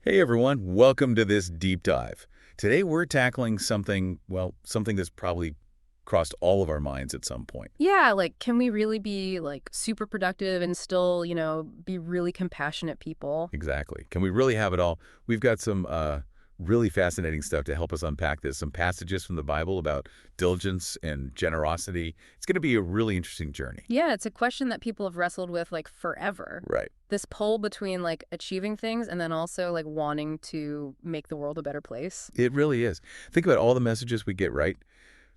Hey everyone, welcome to this deep dive. Today we're tackling something, well, something that's probably crossed all of our minds at some point. Yeah, like, can we really be, super productive and still, be really compassionate people? Exactly. Can we really have it all? We've got some really fascinating stuff to help us unpack this. Some passages from the Bible about diligence and generosity. It's going to be a really interesting journey. Yeah, it's a question that people have wrestled with, forever. Right. This pull between, achieving things and then also, wanting to make the world a better place. It really is. Think about all the messages we get, right?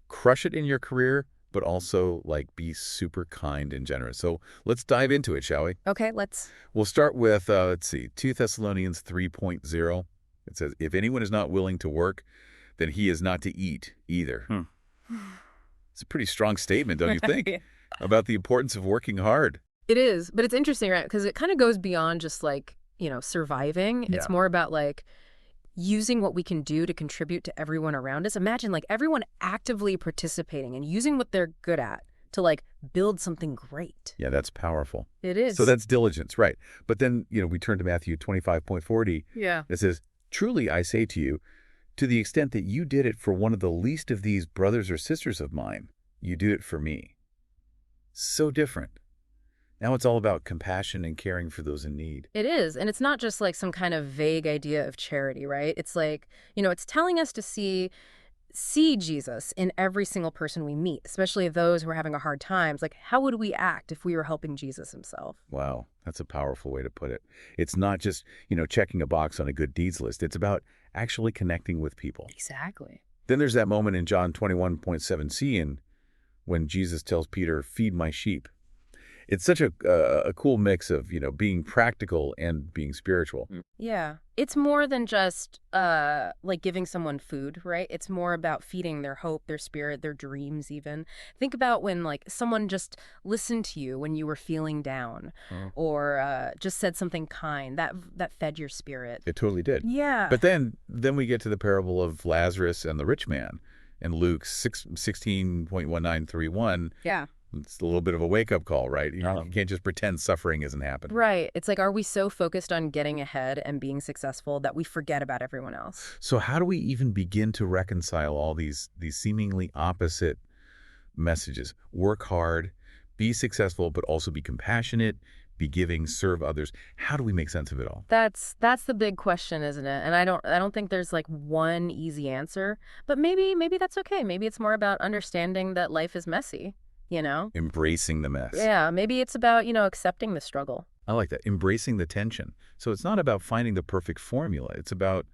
Crush it in your career, but also be super kind and generous. So let's dive into it, shall we? Okay, let's... We'll start with, let's see, 2 Thessalonians 3:0. It says, if anyone is not willing to work, then he is not to eat either. It's a pretty strong statement, don't you think? About the importance of working hard. It is, but it's interesting, right? Because it kind of goes beyond just, surviving. Yeah. It's more about, using what we can do to contribute to everyone around us. Imagine everyone actively participating and using what they're good at to build something great. Yeah, that's powerful. It is. So that's diligence, right? But then, we turn to Matthew 25:40. Yeah. It says, truly I say to you, to the extent that you did it for one of the least of these brothers or sisters of mine, you do it for me. So different. Now it's all about compassion and caring for those in need. It is. And it's not just some kind of vague idea of charity, right? It's it's telling us to see Jesus in every single person we meet, especially those who are having a hard time. How would we act if we were helping Jesus himself? Wow, that's a powerful way to put it. It's not just, checking a box on a good deeds list. It's about actually connecting with people. Exactly. Then there's that moment in John 21:7c and when Jesus tells Peter, feed my sheep. It's such a cool mix of, being practical and being spiritual. Yeah. It's more than just giving someone food, right? It's more about feeding their hope, their spirit, their dreams even. Think about when someone just listened to you when you were feeling down or just said something kind that fed your spirit. It totally did. Yeah. But then we get to the parable of Lazarus and the rich man in Luke 16:1931. Yeah. It's a little bit of a wake-up call, right? You can't just pretend suffering isn't happening. Right. It's are we so focused on getting ahead and being successful that we forget about everyone else? So how do we even begin to reconcile all these seemingly opposite messages? Work hard, be successful, but also be compassionate, be giving, serve others. How do we make sense of it all? That's the big question, isn't it? And I don't think there's one easy answer, but maybe that's okay. Maybe it's more about understanding that life is messy. Embracing the mess. Yeah, maybe it's about, accepting the struggle. I like that. Embracing the tension. So it's not about finding the perfect formula. It's about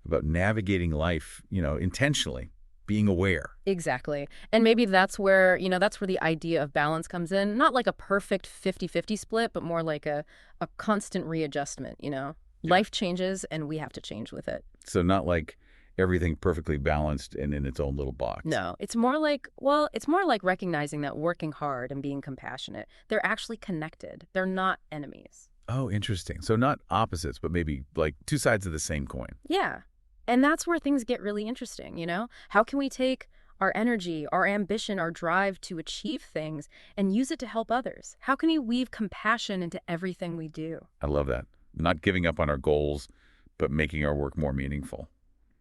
navigating life, intentionally, being aware. Exactly. And maybe that's where the idea of balance comes in. Not like a perfect 50-50 split, but more like a constant readjustment, Yeah. Life changes and we have to change with it. So not like everything perfectly balanced and in its own little box. No, it's more like recognizing that working hard and being compassionate, they're actually connected. They're not enemies. Oh, interesting. So not opposites, but maybe two sides of the same coin. Yeah. And that's where things get really interesting, How can we take our energy, our ambition, our drive to achieve things and use it to help others? How can we weave compassion into everything we do? I love that. Not giving up on our goals, but making our work more meaningful,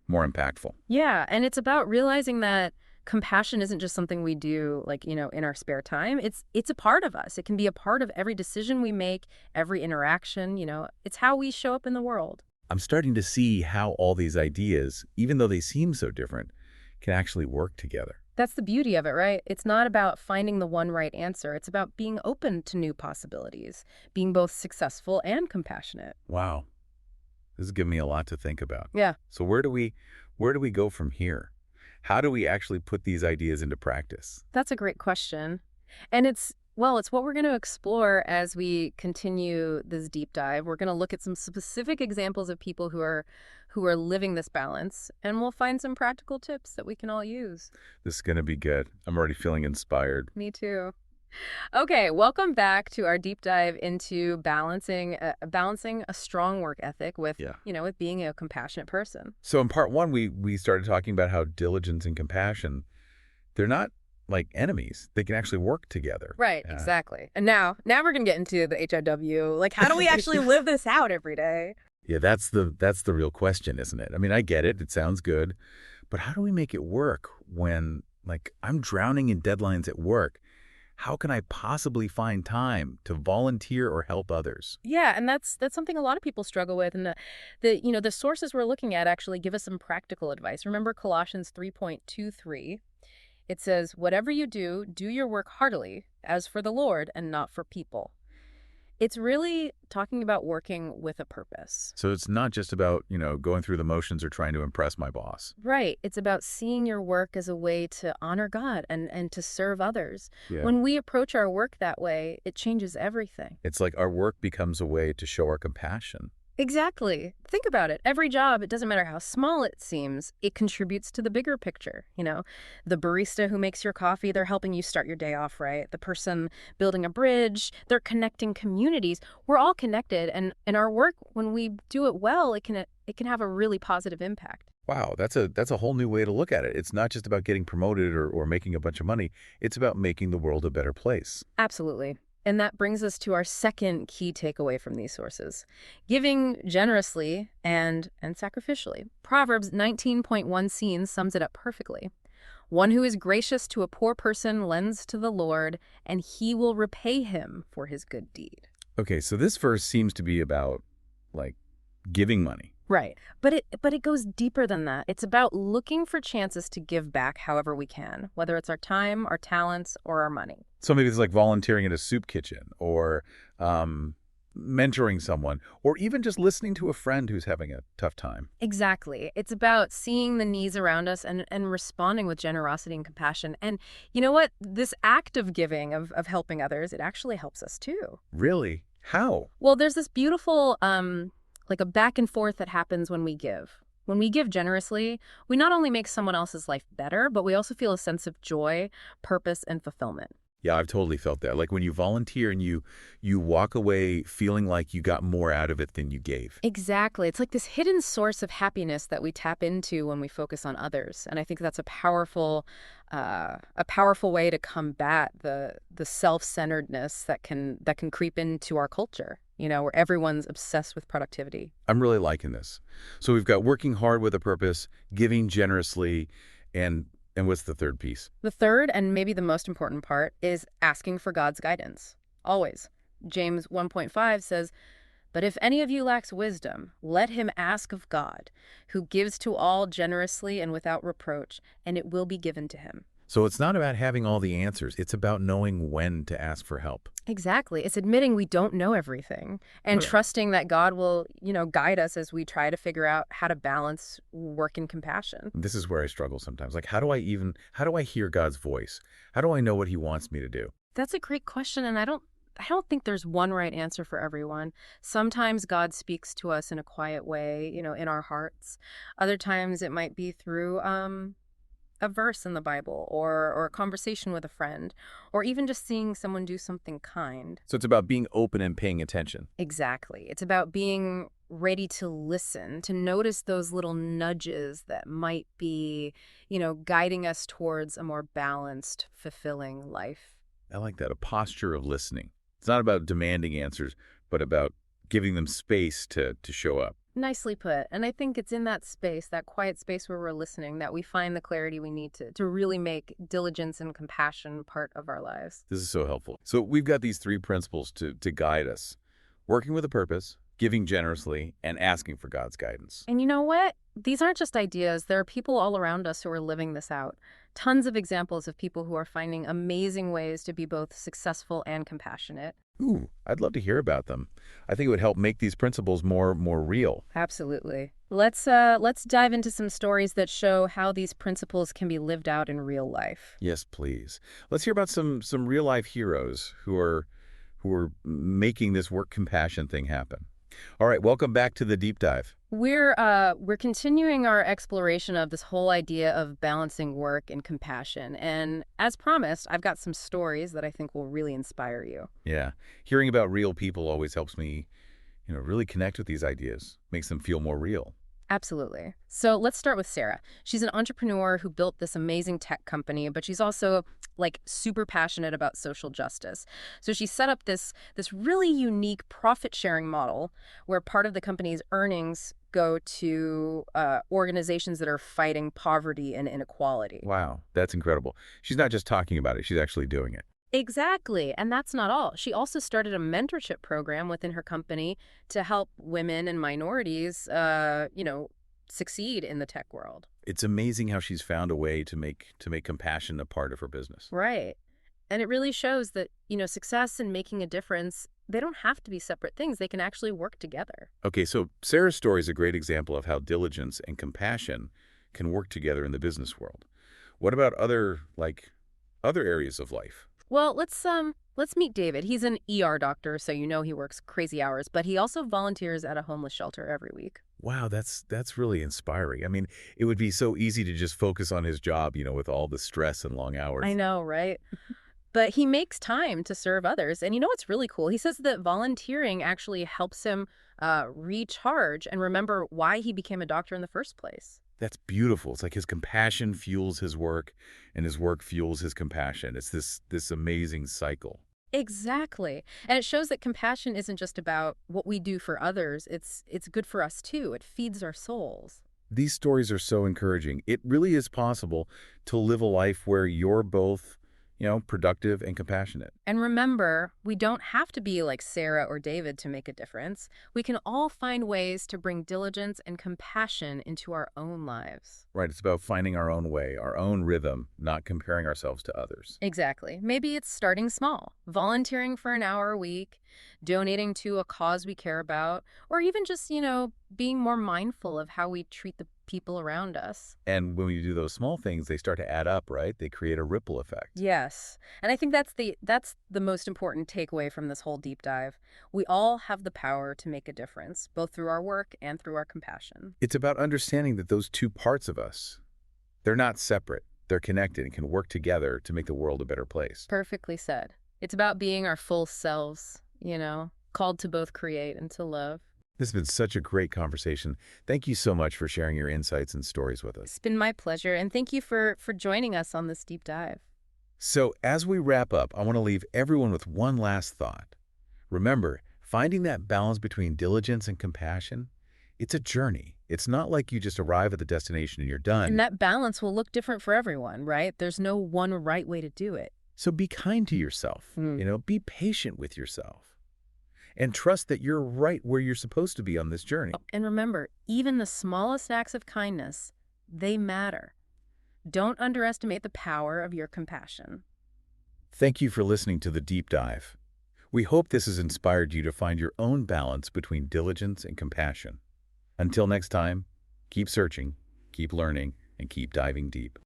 more impactful. Yeah, and it's about realizing that compassion isn't just something we do in our spare time. It's a part of us. It can be a part of every decision we make, every interaction, It's how we show up in the world. I'm starting to see how all these ideas, even though they seem so different, can actually work together. That's the beauty of it, right? It's not about finding the one right answer. It's about being open to new possibilities, being both successful and compassionate. Wow. This has given me a lot to think about. Yeah. So where do we go from here? How do we actually put these ideas into practice? That's a great question. And it's what we're going to explore as we continue this deep dive. We're going to look at some specific examples of people who are living this balance, and we'll find some practical tips that we can all use. This is going to be good. I'm already feeling inspired. Me too. Okay, welcome back to our deep dive into balancing a strong work ethic with, with being a compassionate person. So in part one, we started talking about how diligence and compassion, they're not like enemies. They can actually work together. Right, exactly. And now we're going to get into the HIW. How do we actually live this out every day? Yeah, that's the real question, isn't it? I mean, I get it. It sounds good. But how do we make it work when, like, I'm drowning in deadlines at work? How can I possibly find time to volunteer or help others? Yeah, and that's something a lot of people struggle with, and the sources we're looking at actually give us some practical advice. Remember Colossians 3:23. It says, "Whatever you do, do your work heartily, as for the Lord and not for people." It's really talking about working with a purpose. So it's not just about, going through the motions or trying to impress my boss. Right. It's about seeing your work as a way to honor God and to serve others. Yeah. When we approach our work that way, it changes everything. It's like our work becomes a way to show our compassion. Exactly. Think about it. Every job, it doesn't matter how small it seems, it contributes to the bigger picture. The barista who makes your coffee, they're helping you start your day off right. The person building a bridge, they're connecting communities. We're all connected, and in our work, when we do it well, it can have a really positive impact. Wow, that's a whole new way to look at it. It's not just about getting promoted or making a bunch of money. It's about making the world a better place. Absolutely. And that brings us to our second key takeaway from these sources: giving generously and sacrificially. Proverbs 19.1 sums it up perfectly. One who is gracious to a poor person lends to the Lord, and he will repay him for his good deed. Okay, so this verse seems to be about, like, giving money. Right. But it goes deeper than that. It's about looking for chances to give back however we can, whether it's our time, our talents, or our money. So maybe it's like volunteering in a soup kitchen or mentoring someone or even just listening to a friend who's having a tough time. Exactly. It's about seeing the needs around us and responding with generosity and compassion. And you know what? This act of giving, of helping others, it actually helps us too. Really? How? Well, there's this beautiful, like a back and forth that happens when we give. When we give generously, we not only make someone else's life better, but we also feel a sense of joy, purpose, and fulfillment. Yeah, I've totally felt that. Like when you volunteer and you walk away feeling like you got more out of it than you gave. Exactly. It's like this hidden source of happiness that we tap into when we focus on others. And I think that's a powerful way to combat the self-centeredness that can creep into our culture, where everyone's obsessed with productivity. I'm really liking this. So we've got working hard with a purpose, giving generously, and what's the third piece? The third, and maybe the most important part, is asking for God's guidance. Always. James 1.5 says, "But if any of you lacks wisdom, let him ask of God, who gives to all generously and without reproach, and it will be given to him." So it's not about having all the answers. It's about knowing when to ask for help. Exactly. It's admitting we don't know everything and Right. trusting that God will, guide us as we try to figure out how to balance work and compassion. This is where I struggle sometimes. Like, how do I hear God's voice? How do I know what he wants me to do? That's a great question, and I don't think there's one right answer for everyone. Sometimes God speaks to us in a quiet way, in our hearts. Other times it might be through a verse in the Bible or a conversation with a friend, or even just seeing someone do something kind. So it's about being open and paying attention. Exactly. It's about being ready to listen, to notice those little nudges that might be, guiding us towards a more balanced, fulfilling life. I like that, a posture of listening. It's not about demanding answers, but about giving them space to show up. Nicely put. And I think it's in that space, that quiet space where we're listening, that we find the clarity we need to really make diligence and compassion part of our lives. This is so helpful. So we've got these three principles to guide us: working with a purpose, giving generously, and asking for God's guidance. And you know what? These aren't just ideas. There are people all around us who are living this out. Tons of examples of people who are finding amazing ways to be both successful and compassionate. Ooh, I'd love to hear about them. I think it would help make these principles more real. Absolutely. Let's dive into some stories that show how these principles can be lived out in real life. Yes, please. Let's hear about some real life heroes who are making this work compassion thing happen. All right, welcome back to the deep dive. We're continuing our exploration of this whole idea of balancing work and compassion. And as promised, I've got some stories that I think will really inspire you. Yeah, hearing about real people always helps me, really connect with these ideas, makes them feel more real. Absolutely. So let's start with Sarah. She's an entrepreneur who built this amazing tech company, but she's also like super passionate about social justice. So she set up this really unique profit sharing model where part of the company's earnings go to organizations that are fighting poverty and inequality. Wow, that's incredible. She's not just talking about it, she's actually doing it. Exactly. And that's not all. She also started a mentorship program within her company to help women and minorities, succeed in the tech world. It's amazing how she's found a way to make compassion a part of her business. Right. And it really shows that, success and making a difference, they don't have to be separate things. They can actually work together. Okay, so Sarah's story is a great example of how diligence and compassion can work together in the business world. What about other areas of life? Well, let's meet David. He's an ER doctor, so he works crazy hours, but he also volunteers at a homeless shelter every week. Wow, that's really inspiring. I mean, it would be so easy to just focus on his job, with all the stress and long I hours. know, right? But he makes time to serve others. And you know what's really cool? He says that volunteering actually helps him recharge and remember why he became a doctor in the first place. That's beautiful. It's like his compassion fuels his work, and his work fuels his compassion. It's this amazing cycle. Exactly. And it shows that compassion isn't just about what we do for others. It's good for us too. It feeds our souls. These stories are so encouraging. It really is possible to live a life where you're both, productive and compassionate. And remember, we don't have to be like Sarah or David to make a difference. We can all find ways to bring diligence and compassion into our own lives. Right? It's about finding our own way, our own rhythm, not comparing ourselves to others. Exactly. Maybe it's starting small, volunteering for an hour a week, donating to a cause we care about, or even just, being more mindful of how we treat the people around us. And when we do those small things, they start to add up, right? They create a ripple effect. Yes. And I think that's the most important takeaway from this whole deep dive. We all have the power to make a difference, both through our work and through our compassion. It's about understanding that those two parts of us, they're not separate. They're connected and can work together to make the world a better place. Perfectly said. It's about being our full selves, called to both create and to love. This has been such a great conversation. Thank you so much for sharing your insights and stories with us. It's been my pleasure, and thank you for joining us on this deep dive. So as we wrap up, I want to leave everyone with one last thought. Remember, finding that balance between diligence and compassion, it's a journey. It's not like you just arrive at the destination and you're done. And that balance will look different for everyone, right? There's no one right way to do it. So be kind to yourself, be patient with yourself, and trust that you're right where you're supposed to be on this journey. And remember, even the smallest acts of kindness, they matter. Don't underestimate the power of your compassion. Thank you for listening to The Deep Dive. We hope this has inspired you to find your own balance between diligence and compassion. Until next time, keep searching, keep learning, and keep diving deep.